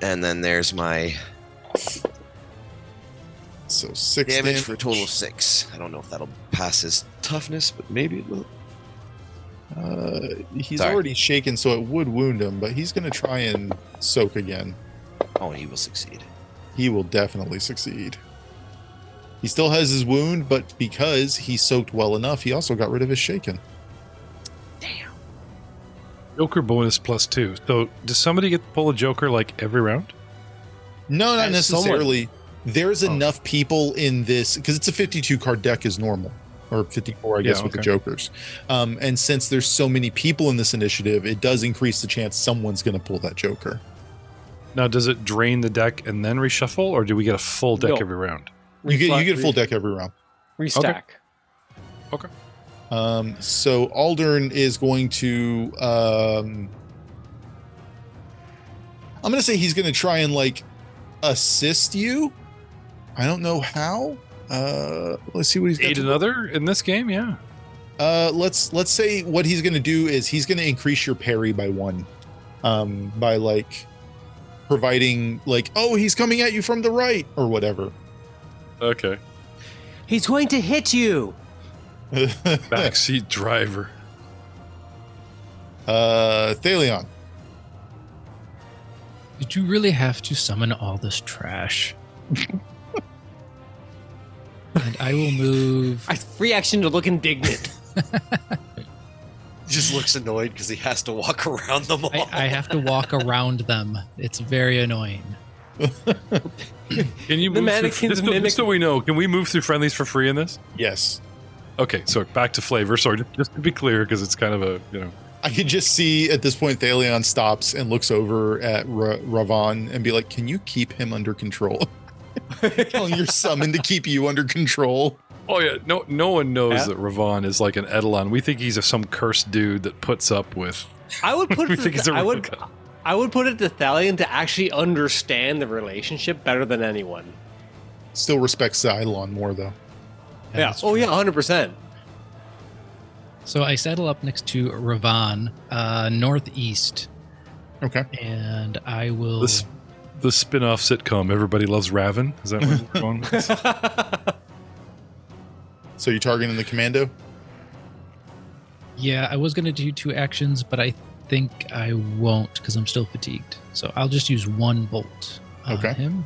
And then there's my So 6 damage for a total of 6. I don't know if that'll pass his toughness, but maybe it will. He's Sorry. already shaken, so it would wound him, but he's going to try and soak again. Oh, he will succeed. He will definitely succeed. He still has his wound, but because he soaked well enough, he also got rid of his shaken. Joker bonus +2. So does somebody get to pull a Joker like every round? No, not As necessarily. There's Oh. enough people in this, because it's a 52 card deck is normal, or 54, I guess, Yeah, with the okay. Jokers. And since there's so many people in this initiative, it does increase the chance someone's going to pull that Joker. Now, does it drain the deck and then reshuffle, or do we get a full deck No. every round? You get a full deck every round. Restack. Okay. So Aldern is going to I'm gonna say he's gonna try and like assist you. I don't know how. Let's see what he's got Aid to- another in this game, yeah. let's say what he's gonna do is he's gonna increase your parry by 1. By like providing like, oh, he's coming at you from the right or whatever. Okay. He's going to hit you. Backseat driver. Thalion. Did you really have to summon all this trash? And I will move. I free action to look indignant. He just looks annoyed because he has to walk around them all. I have to walk around them. It's very annoying. Can you The move mannequins through, mimic- just so we know, can we move through friendlies for free in this? Yes. Okay, so back to flavor. Sorry, just to be clear, because it's kind of a, I can just see at this point Thalion stops and looks over at Ravon and be like, can you keep him under control? Telling your summon to keep you under control. Oh yeah, no one knows Yeah. that Ravon is like an Eidolon. We think he's some cursed dude that puts up with. I would put We it think it's a I would replica. I would put it to Thalion to actually understand the relationship better than anyone. Still respects the Eidolon more, though. Yeah. that's Oh true. yeah, 100%. So I saddle up next to Ravon, northeast, Okay. and I will. The spin-off sitcom Everybody Loves Raven. Is that where we're going with this? So you're targeting the commando? Yeah, I was going to do 2 actions, but I think I won't because I'm still fatigued. So I'll just use 1 bolt on Okay. him.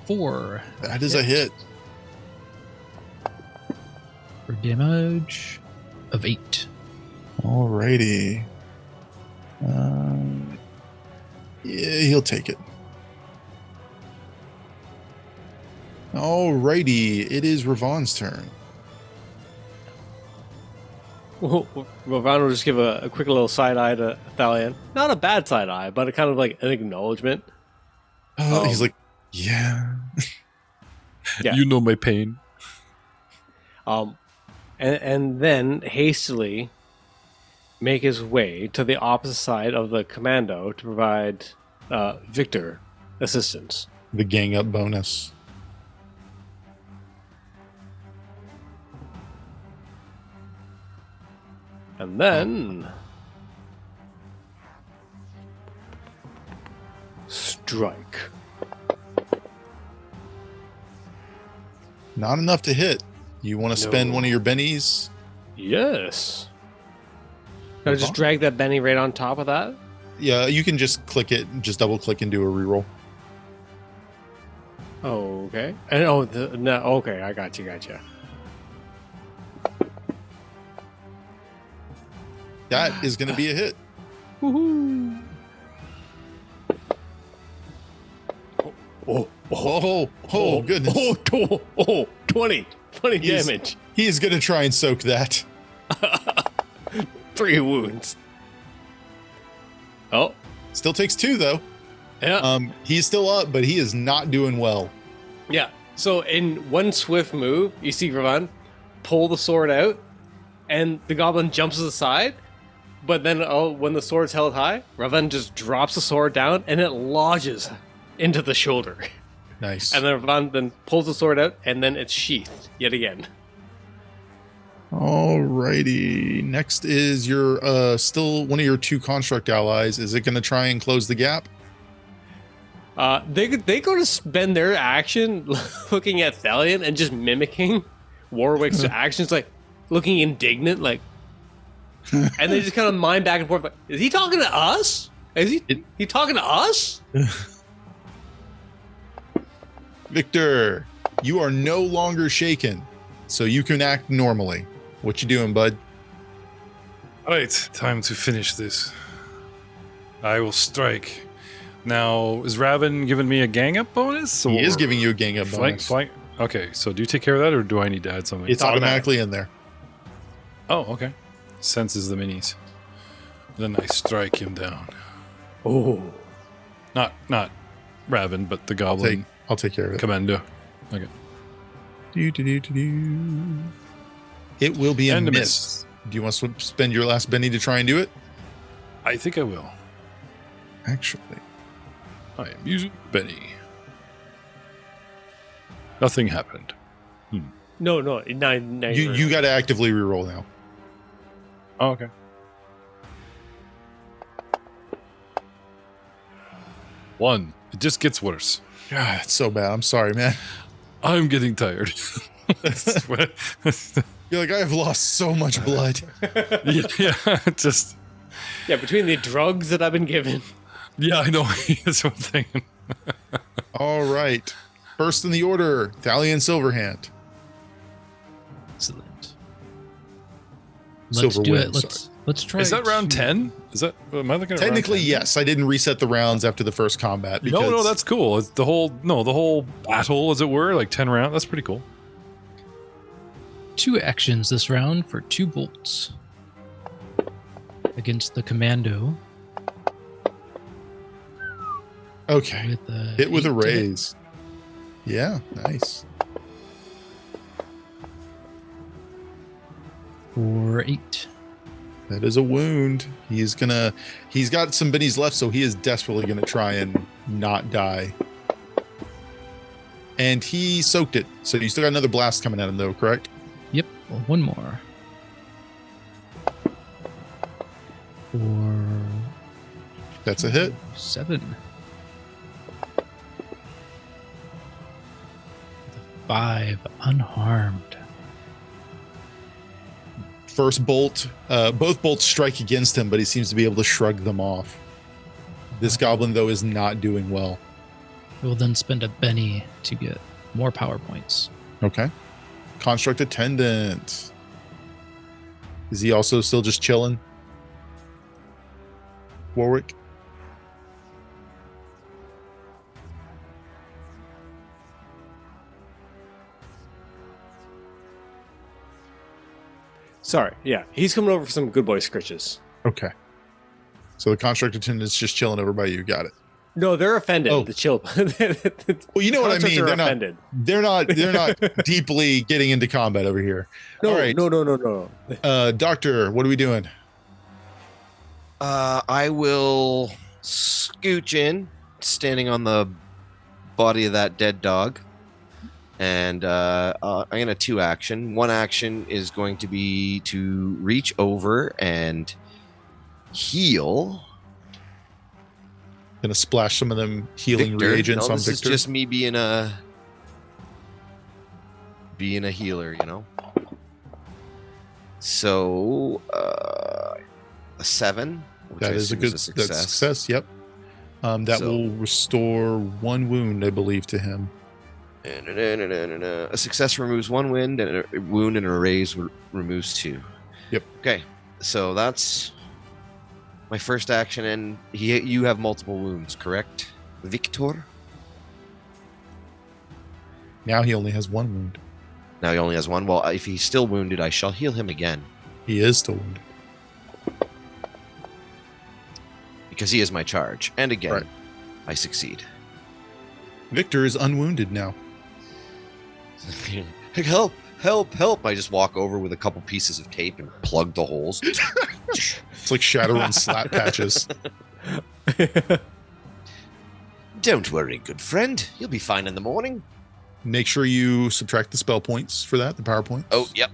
Four That is a hit. for damage of 8. Alrighty. Yeah, he'll take it. Alrighty. It is Ravon's turn. Well, Ron will just give a quick little side eye to Thalion. Not a bad side eye, but a kind of like an acknowledgement. He's like, yeah. Yeah. You know my pain. And then hastily make his way to the opposite side of the commando to provide Victor assistance. The gang up bonus. And then strike. Not enough to hit. You want to spend No. one of your bennies? Yes. Can I just drag that Benny right on top of that? Yeah, you can just click it, just double click and do a reroll. Oh, okay. And okay, I gotcha. That is going to be a hit. Woohoo! Oh, goodness. 20 damage. He is going to try and soak that. 3 wounds. Oh. Still takes 2, though. Yeah. He's still up, but he is not doing well. Yeah. So in one swift move, you see Ravan pull the sword out, and the goblin jumps aside. But then when the sword's held high, Ravan just drops the sword down, and it lodges into the shoulder. Nice. And then Ravan then pulls the sword out, and then it's sheathed yet again. Alrighty. Next is your still one of your 2 construct allies. Is it going to try and close the gap? They go to spend their action looking at Thalion and just mimicking Warwick's actions, like looking indignant, like, and they just kind of mime back and forth. Like, is he talking to us? Is he talking to us? Victor, you are no longer shaken, so you can act normally. What you doing, bud? All right, time to finish this. I will strike. Now, is Raven giving me a gang up bonus? He is giving you a gang up bonus. Flank. Okay, so do you take care of that, or do I need to add something? It's automatically in there. Oh, okay. Senses the minis. Then I strike him down. Oh. Not Raven, but the goblin. I'll take care of it. Commando. Okay. It will be a And a miss. Do you want to spend your last Benny to try and do it? I think I will. Actually. I am using Benny. Nothing happened. No. You got to actively reroll now. Oh, okay. One. It just gets worse. God, it's so bad. I'm sorry, man. I'm getting tired. You're like, I have lost so much blood. yeah, just... Yeah, between the drugs that I've been given. Yeah, I know. That's one thing. All right. First in the order, Thalion Silverhand. Excellent. Let's do it. Let's try. Is that round 10? Is that? Am I looking at Technically, round 10? yes. I didn't reset the rounds after the first combat. No, that's cool. It's the whole battle, as it were, like 10 rounds. That's pretty cool. 2 actions this round for 2 bolts against the commando. Okay. Hit with a 8 to raise. Yeah, nice. For 8. That is a wound. He's got some bennies left, so he is desperately gonna try and not die. And he soaked it. So you still got another blast coming at him though, correct? Yep. Well, 1 more. For That's a hit. 7. 5 unharmed. First bolt, both bolts strike against him, but he seems to be able to shrug them off. This goblin, though, is not doing well. We will then spend a Benny to get more power points. Okay. Construct Attendant. Is he also still just chilling? Warwick? Sorry, yeah. He's coming over for some good boy scritches. Okay. So the Construct Attendant's just chilling over by you. Got it. No, they're offended. Oh. The chill. Well, you know what I mean. Are They're offended. not deeply getting into combat over here. No, All right. no. Doctor, what are we doing? I will scooch in, standing on the body of that dead dog. And I'm going to 2 action. 1 action is going to be to reach over and heal. Gonna splash some of them healing Victor. reagents No, on this Victor. is just me being a healer, you know. So a 7. Which That I is a assume good success. That's success. Yep. That will restore 1 wound, I believe, to him. A success removes 1 wound, and a wound and a raise removes 2. Yep. Okay, so that's my first action, and you have multiple wounds, correct, Victor? Now he only has 1 wound. Now he only has 1. Well, if he's still wounded, I shall heal him again. He is still wounded. Because he is my charge. And again, Right. I succeed. Victor is unwounded now. Help, help, help. I just walk over with a couple pieces of tape and plug the holes. It's like Shadowrun slap patches. Don't worry, good friend. You'll be fine in the morning. Make sure you subtract the spell points for that, the power points. Oh, yep.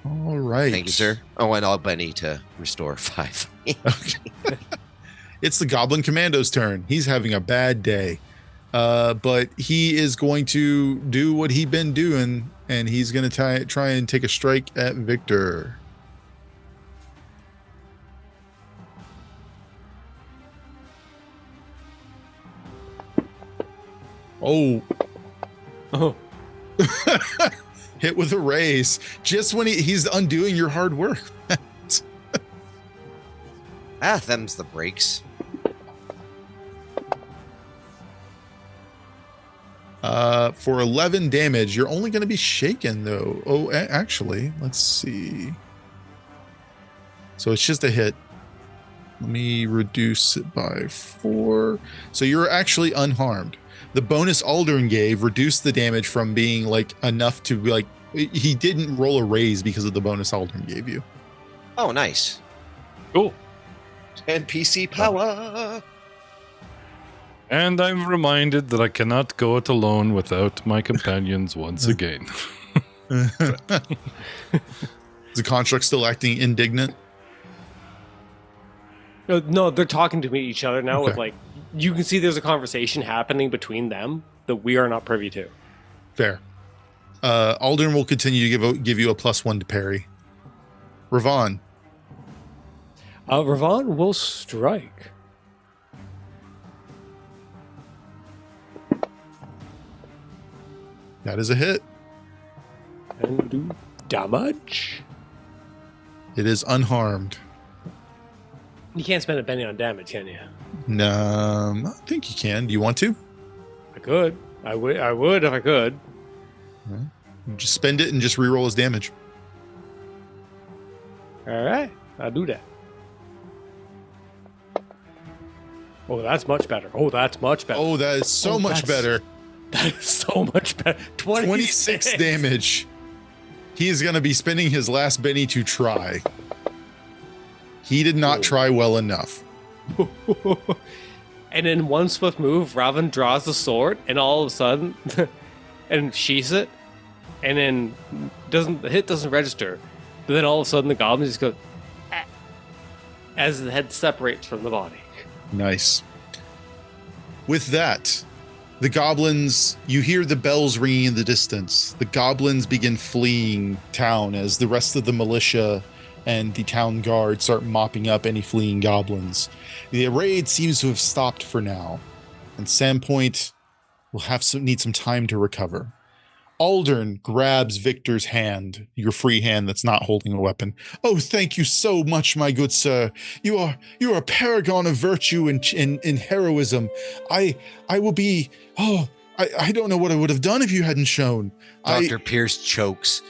All right. Thank you, sir. Oh, and I'll Benny to restore 5. Okay. It's the Goblin Commando's turn. He's having a bad day. But he is going to do what he's been doing, and he's going to try and take a strike at Victor. Oh. Hit with a raise. Just when he's undoing your hard work. Them's the breaks. For 11 damage, you're only going to be shaken, though. Oh, actually, let's see. So it's just a hit. Let me reduce it by 4. So you're actually unharmed. The bonus Aldern gave reduced the damage from being like enough to like, he didn't roll a raise because of the bonus Aldern gave you. Oh, nice. Cool. NPC power. And I'm reminded that I cannot go it alone without my companions once again. Is the construct still acting indignant? No, they're talking to each other now. Okay. With like, you can see there's a conversation happening between them that we are not privy to. Fair. Aldern will continue to give you a +1 to parry. Ravon. Ravon will strike. That is a hit. And do damage. It is unharmed. You can't spend a penny on damage, can you? I think you can. Do you want to? I could. I would if I could. Just spend it and just reroll his damage. All right, I'll do that. Oh, that's much better. Oh, that's much better. Oh, that is so much better. That is so much better. 26 damage. He is going to be spending his last Benny to try. He did not try well enough. And in one swift move, Raven draws the sword, and all of a sudden, and sheaths it, and then the hit doesn't register. But then all of a sudden, the goblin just goes "Ah," as the head separates from the body. Nice. With that, the goblins, you hear the bells ringing in the distance. The goblins begin fleeing town as the rest of the militia and the town guard start mopping up any fleeing goblins. The raid seems to have stopped for now, and Sandpoint will need some time to recover. Aldern grabs Victor's hand, your free hand that's not holding a weapon. Oh, thank you so much, my good sir. You are a paragon of virtue and heroism. I will be. Oh, I don't know what I would have done if you hadn't shown. Dr. Pierce chokes.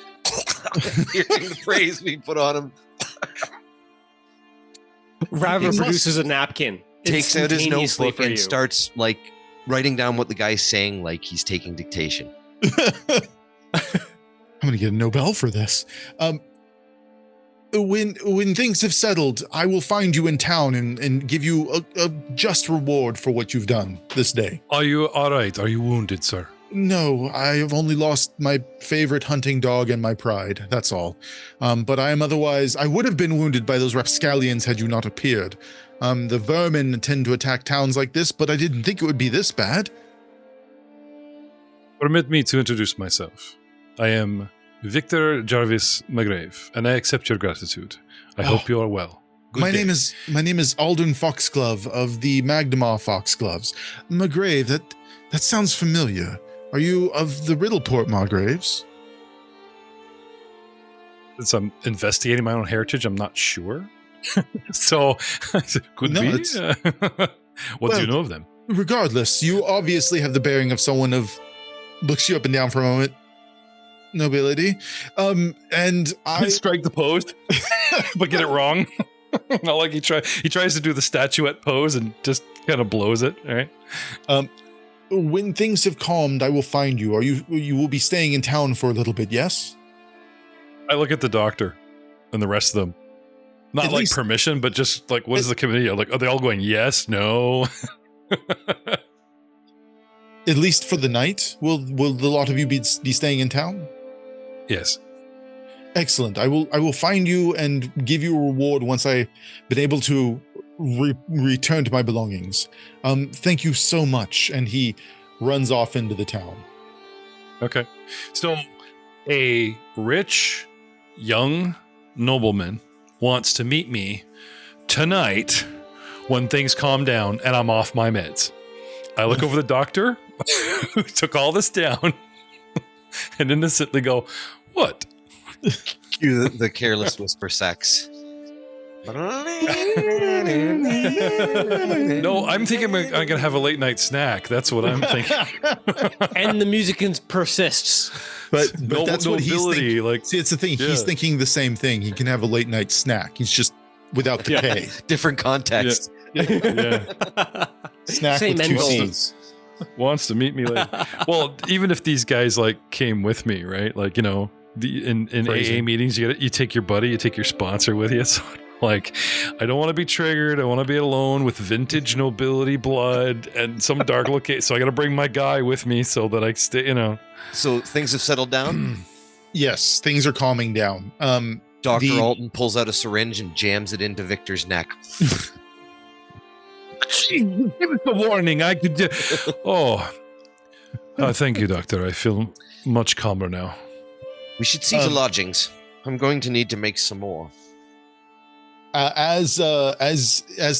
Hearing the praise we put on him. Raven produces a napkin. Takes out his instantaneously notebook for and you. starts like writing down what the guy's saying like he's taking dictation. I'm gonna get a Nobel for this. When things have settled, I will find you in town and give you a just reward for what you've done this day. Are you all right? Are you wounded, sir? No, I have only lost my favorite hunting dog and my pride. That's all. But I would have been wounded by those rapscallions had you not appeared. The vermin tend to attack towns like this, but I didn't think it would be this bad. Permit me to introduce myself. I am Victor Jarvis Magrave, and I accept your gratitude. I hope you are well. Good My day. name is Alden Foxglove of the Magnamar Foxgloves. Magrave, that sounds familiar. Are you of the Riddleport Margraves? Since I'm investigating my own heritage, I'm not sure. So, could No, be. it's- What do you well, know of them? Regardless, you obviously have the bearing of someone of looks you up and down for a moment. Nobility. And I Strike the pose, but get it wrong. Not like he tries to do the statuette pose and just kind of blows it. All right. when things have calmed, I will find you. You will be staying in town for a little bit, yes? I look at the doctor and the rest of them. Not At like least- permission, but just like, what is the committee? Like, are they all going, yes, no? At least for the night? Will the lot of you be staying in town? Yes. Excellent. I will find you and give you a reward once I've been able to return to my belongings. Thank you so much. And he runs off into the town. Okay. So a rich, young nobleman wants to meet me tonight when things calm down and I'm off my meds. I look over the doctor who took all this down and innocently go, what? Cue the careless whisper sex. No, I'm thinking I'm going to have a late night snack. That's what I'm thinking. And the music persists. But No, that's what he's nobility, thinking. like, See, it's the thing. He's yeah. thinking the same thing. He can have a late night snack. He's just without the K. Different context. yeah, Snack Same with end two goal. C's. wants to meet me later. Well, even if these guys like came with me, right? Like, you know, in Crazy. AA meetings, you take your buddy, you take your sponsor with you. So, like, I don't want to be triggered. I want to be alone with vintage nobility blood and some dark location. So I got to bring my guy with me so that I stay, you know. So things have settled down. Yes, things are calming down. Dr. The- Alton pulls out a syringe and jams it into Victor's neck. Give us a warning. I could. Thank you, doctor. I feel much calmer now. We should see to lodgings. I'm going to need to make some more. As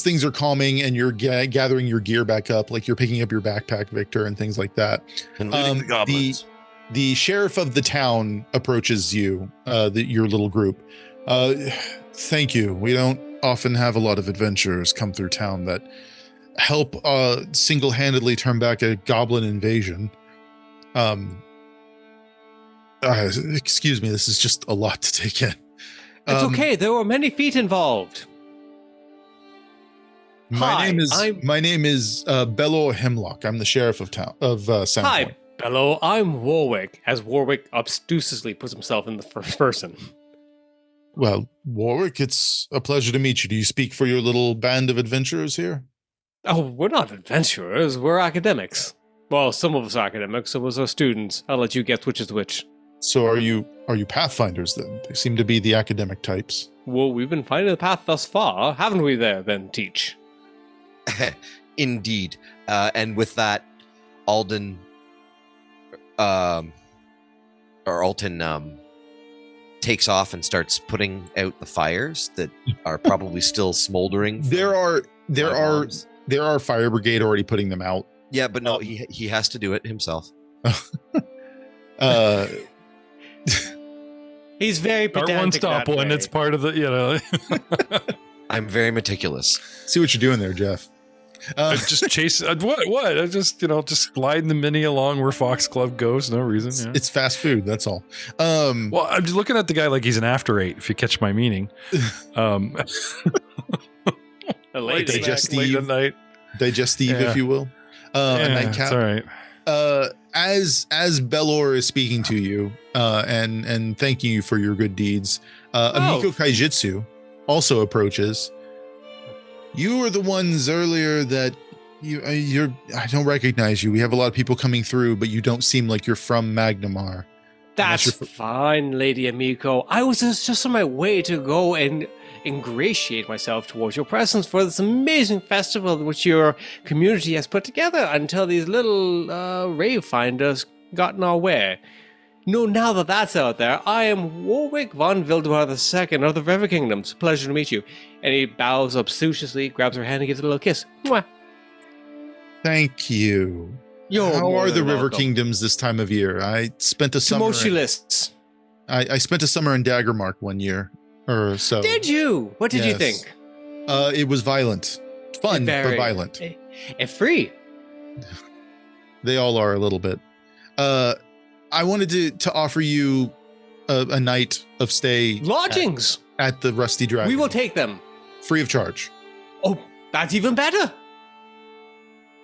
things are calming and you're gathering your gear back up, like you're picking up your backpack, Victor, and things like that. And looting the goblins. The sheriff of the town approaches you, your little group. Thank you. We don't often have a lot of adventurers come through town that help single-handedly turn back a goblin invasion. Excuse me, this is just a lot to take in. It's okay. There were many feet involved. My Hi, name is Belor Hemlock. I'm the sheriff of town of Sandpoint. Hi, Bello. I'm Warwick. As Warwick obtusely puts himself in the first person. Well, Warwick, it's a pleasure to meet you. Do you speak for your little band of adventurers here? Oh, we're not adventurers. We're academics. Well, some of us are academics, some of us are students. I'll let you guess which is which. So are you Pathfinders then? They seem to be the academic types. Well, we've been finding the path thus far, haven't we there, then, Teach? Indeed. And with that, Alden, or Alton, takes off and starts putting out the fires that are probably still smoldering. from There are bombs. fire brigade already putting them out. Yeah, but no, he has to do it himself. He's very Start pedantic one, stop that one. way. It's part of the, you know. I'm very meticulous. See what you're doing there, Jeff. I just chase. What? I just, you know, just gliding the mini along where Foxglove goes. No reason. Yeah. It's fast food. That's all. Well, I'm just looking at the guy like he's an after eight, if you catch my meaning. A Like late They snack. just late at night. Digestive, Yeah. if you will. A Yeah, nightcap. it's all right. As Belor is speaking to you and thanking you for your good deeds, Amiko Kaijitsu also approaches. You were the ones earlier that you're. I don't recognize you. We have a lot of people coming through, but you don't seem like you're from Magnamar. That's Unless you're fine, Lady Amiko. I was just on my way to go and ingratiate myself towards your presence for this amazing festival which your community has put together until these little rave finders got in our way. No, now that that's out there, I am Warwick von Vildemar II of the River Kingdoms. Pleasure to meet you. And he bows obsequiously, grabs her hand, and gives it a little kiss. Mwah. Thank you. You're How more are the than River welcome. Kingdoms this time of year? I spent a summer. Tumultuous. I spent a summer in Daggermark one year or so. Did you? What did you Yes. think? It was violent, fun but violent. And free. They all are a little bit. I wanted to offer you a night of stay Lodgings. at the Rusty Dragon. We will take them. free of charge. Oh, that's even better.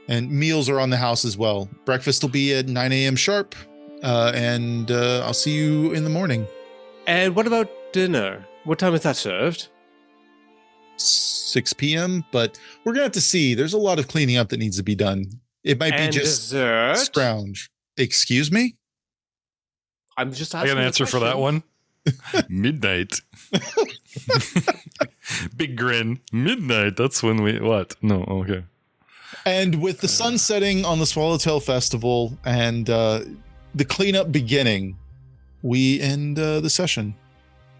And meals are on the house as well. Breakfast will be at 9 a.m. sharp. And I'll see you in the morning. And what about dinner? What time is that served? 6 p.m. But we're going to have to see. There's a lot of cleaning up that needs to be done. It might And be just dessert? scrounge. Excuse me? I'm just I asking. got an a answer for that question. one. Midnight. Big grin. Midnight. That's when we what? No, okay. And with the sun setting on the Swallowtail Festival and the cleanup beginning, we end the session.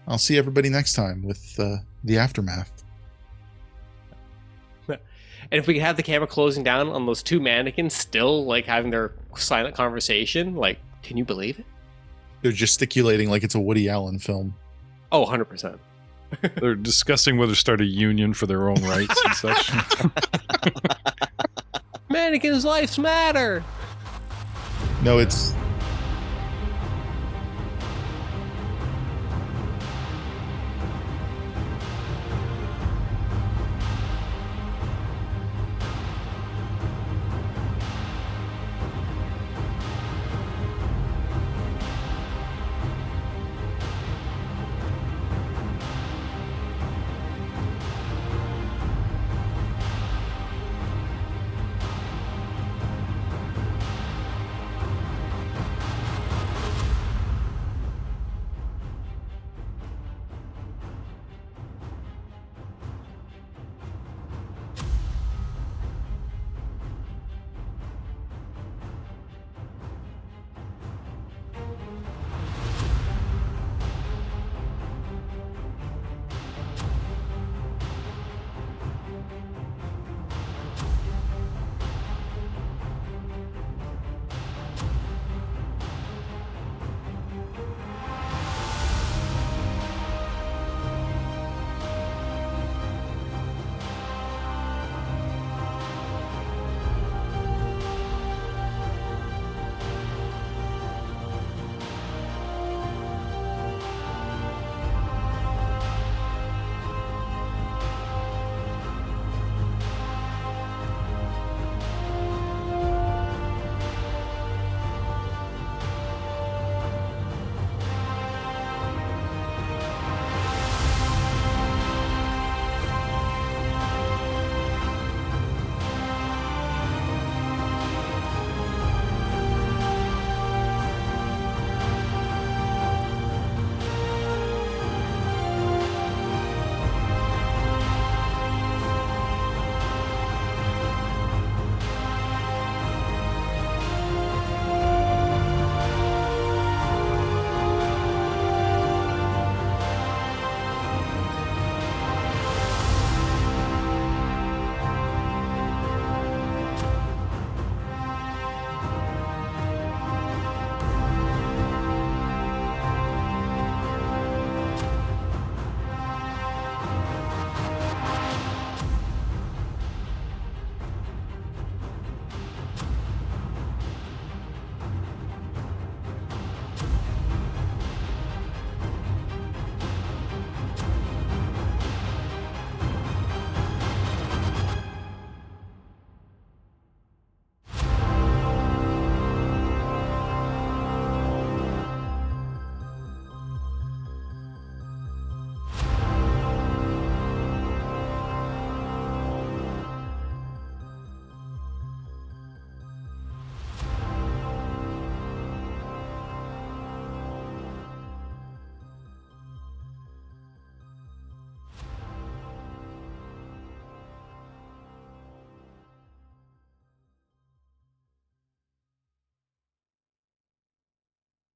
I'll see everybody next time with the aftermath. And if we could have the camera closing down on those two mannequins still like having their silent conversation, like, can you believe it? They're gesticulating like it's a Woody Allen film. Oh, 100%. They're discussing whether to start a union for their own rights and such. Mannequins' lives matter. No, it's